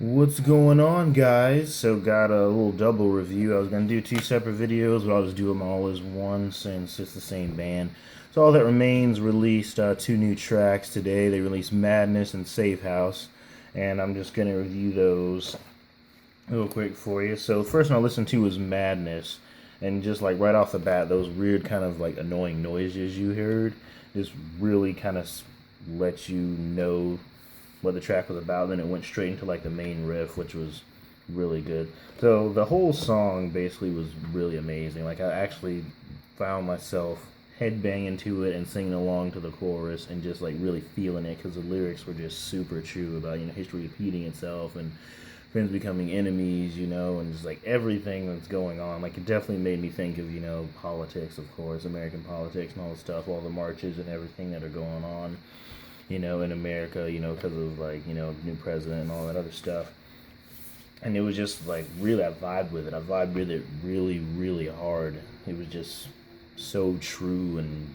What's going on, guys? So, got a little double review. I was gonna do two separate videos, but I'll just do them all as one since it's the same band. So, All That Remains released two new tracks today. They released Madness and Safe House, and I'm just gonna review those real quick for you. So, the first one I listened to was Madness, and just like right off the bat, those weird kind of like annoying noises you heard just really kind of let you know what the track was about. Then it went straight into like the main riff, which was really good. So the whole song basically was really amazing. Like I actually found myself headbanging to it and singing along to the chorus and just like really feeling it because the lyrics were just super true about history repeating itself and friends becoming enemies, and just like everything that's going on. Like it definitely made me think of politics, of course, American politics and all the stuff, all the marches and everything that are going on in America, because of like, new president and all that other stuff. And it was just like really, I vibed with it. I vibed with it really, really hard. It was just so true and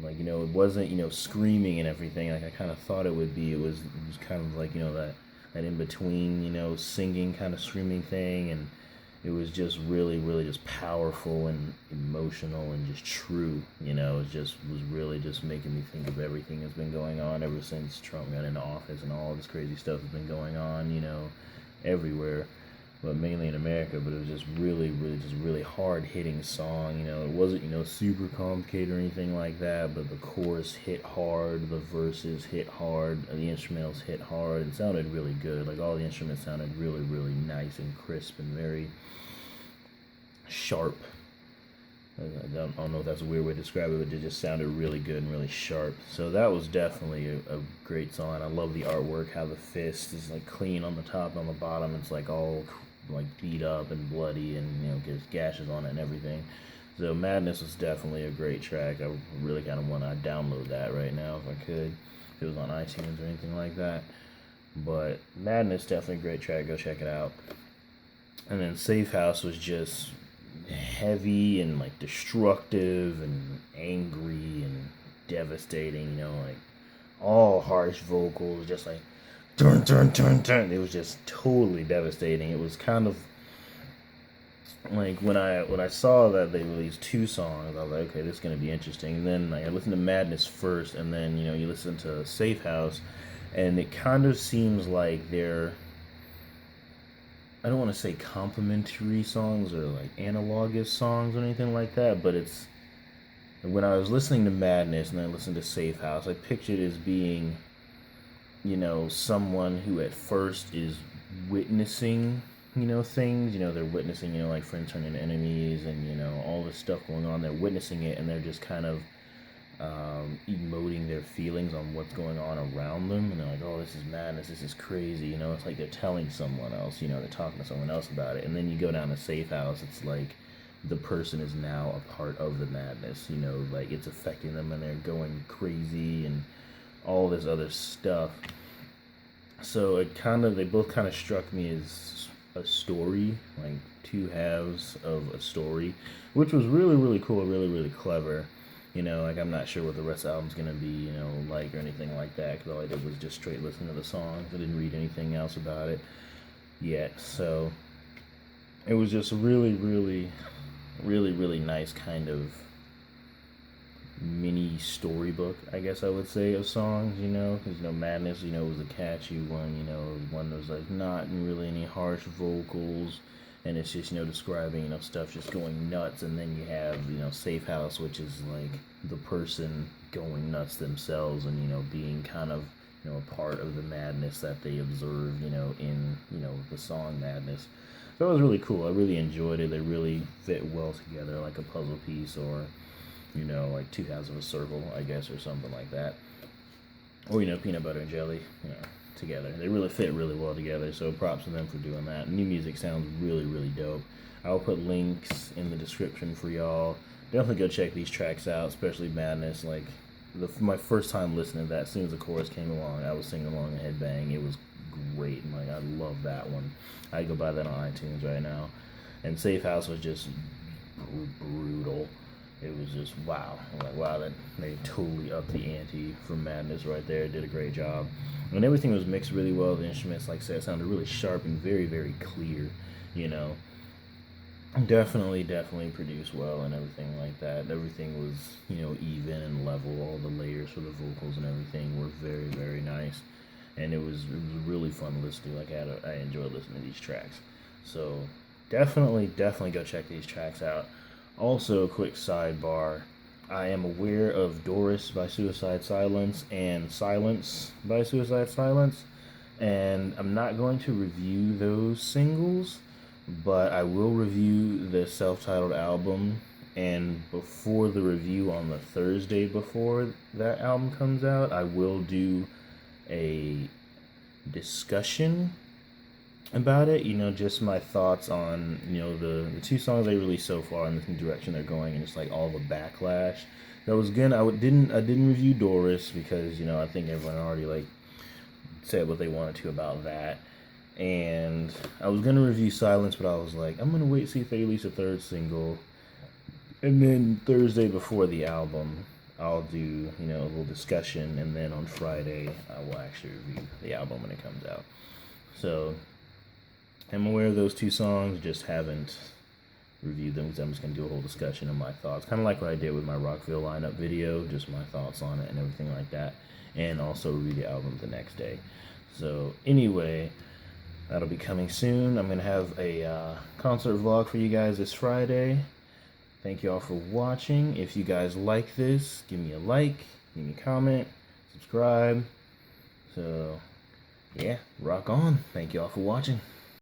like, it wasn't, screaming and everything like I kind of thought it would be. It was kind of like, that in between, singing kind of screaming thing. And it was just really, really just powerful and emotional and just true. It just was really just making me think of everything that's been going on ever since Trump got into office and all this crazy stuff that's been going on, everywhere, but mainly in America. But it was just really, really, just really hard hitting song. It wasn't, super complicated or anything like that, but the chorus hit hard, the verses hit hard, the instrumentals hit hard, and sounded really good. Like all the instruments sounded really, really nice and crisp and very sharp. I don't know if that's a weird way to describe it, but it just sounded really good and really sharp. So that was definitely a great song. I love the artwork, how the fist is like clean on the top and on the bottom. It's like all like beat up and bloody and gets gashes on it and everything. So Madness was definitely a great track. I really kind of want to download that right now if I could, if it was on iTunes or anything like that. But Madness, definitely a great track. Go check it out. And then Safe House was just heavy and like destructive and angry and devastating, like all harsh vocals, just like turn, turn, turn, turn. It was just totally devastating. It was kind of like when I saw that they released two songs, I was like, okay, this is gonna be interesting. And then like, I listened to Madness first, and then you listen to Safe House, and it kind of seems like they're, I don't want to say complimentary songs or like analogous songs or anything like that, but it's when I was listening to Madness and I listened to Safe House, I pictured it as being, someone who at first is witnessing, things, they're witnessing, like friends turning enemies and, all this stuff going on. They're witnessing it and they're just kind of emoting their feelings on what's going on around them, and they're like, "Oh, this is madness. This is crazy." It's like they're telling someone else. They're talking to someone else about it. And then you go down to Safe House. It's like the person is now a part of the madness. Like it's affecting them, and they're going crazy and all this other stuff. So they both kind of struck me as a story, like two halves of a story, which was really, really cool, really, really clever. Like I'm not sure what the rest of the album's gonna be, like or anything like that. Because all I did was just straight listen to the songs. I didn't read anything else about it yet. So it was just really, really, really, really nice kind of mini storybook, I guess I would say, of songs. Because Madness, was a catchy one. One that was like not really any harsh vocals, and it's just describing stuff just going nuts. And then you have Safe House, which is like the person going nuts themselves and being kind of a part of the madness that they observe in the song Madness. So it was really cool. I really enjoyed it. They really fit well together, like a puzzle piece, or like two halves of a circle, I guess, or something like that. Or peanut butter and jelly, together. They really fit really well together, so props to them for doing that. New music sounds really, really dope. I'll put links in the description for y'all. Definitely go check these tracks out, especially Madness. Like, my first time listening to that, as soon as the chorus came along, I was singing along and headbang. It was great, and like, I love that one. I'd go buy that on iTunes right now. And Safe House was just brutal. it was just wow. I'm like, wow, that they totally upped the ante for Madness right there. Did a great job. And everything was mixed really well. The instruments, like I said, sounded really sharp and very, very clear, you know. Definitely produced well and everything like that. Everything was, even and level. All the layers for the vocals and everything were very, very nice. And it was really fun to listen to. Like I enjoyed listening to these tracks. So definitely go check these tracks out. Also, quick sidebar. I am aware of Doris by Suicide Silence and Silence by Suicide Silence, and I'm not going to review those singles, but I will review the self-titled album. And before the review on the Thursday before that album comes out, I will do a discussion about it, just my thoughts on, the two songs they released so far and the direction they're going, and just like all the backlash that was good. I didn't review Doris because, I think everyone already like said what they wanted to about that. And I was gonna review Silence, but I was like, I'm gonna wait, see if they release a third single, and then Thursday before the album I'll do, a little discussion, and then on Friday I will actually review the album when it comes out. So I'm aware of those two songs, just haven't reviewed them because I'm just going to do a whole discussion of my thoughts. Kind of like what I did with my Rockville lineup video, just my thoughts on it and everything like that. And also review the album the next day. So anyway, that'll be coming soon. I'm going to have a concert vlog for you guys this Friday. Thank you all for watching. If you guys like this, give me a like, give me a comment, subscribe. So yeah, rock on. Thank you all for watching.